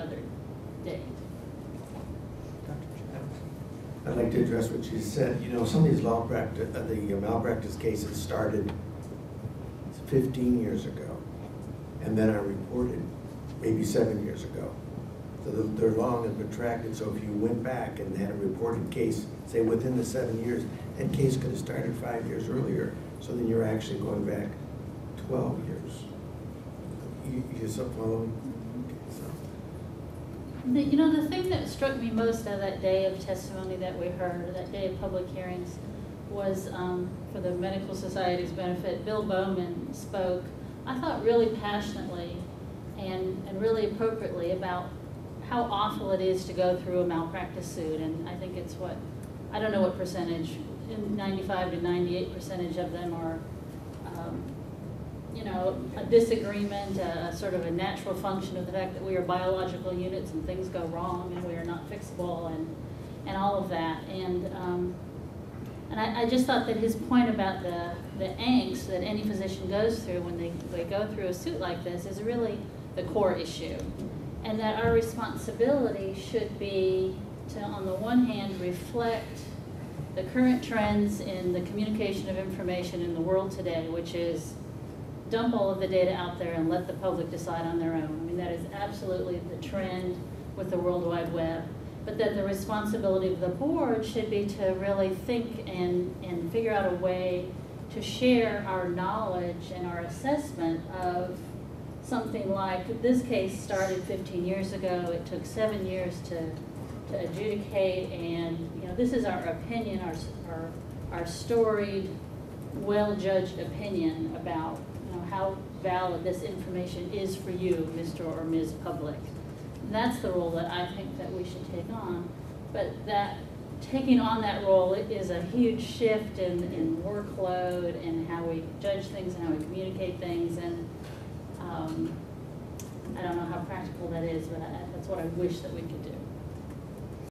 another date. I'd like to address what you said. You know, some of these malpractice cases started 15 years ago, and then are reported maybe 7 years ago. So they're long and protracted. So if you went back and had a reported case, say within the 7 years, that case could have started 5 years earlier. So then you're actually going back 12 years. You still following? You know, the thing that struck me most of that day of testimony that we heard, that day of public hearings, was for the Medical Society's benefit, Bill Bowman spoke, I thought really passionately and really appropriately about how awful it is to go through a malpractice suit. And I think it's what, I don't know what percentage, 95 to 98% of them are you know, a disagreement, sort of a natural function of the fact that we are biological units and things go wrong and we are not fixable and all of that. And I just thought that his point about the angst that any physician goes through when they go through a suit like this is really the core issue. And that our responsibility should be to, on the one hand, reflect the current trends in the communication of information in the world today, which is dump all of the data out there and let the public decide on their own. I mean, that is absolutely the trend with the World Wide Web. But that the responsibility of the board should be to really think and figure out a way to share our knowledge and our assessment of something like this case started 15 years ago. It took 7 years to adjudicate, and you know, this is our opinion, our storied, well-judged opinion about how valid this information is for you, Mr. or Ms. Public. And that's the role that I think that we should take on. But that taking on that role is a huge shift in workload and how we judge things and how we communicate things. And I don't know how practical that is, but that's what I wish that we could do.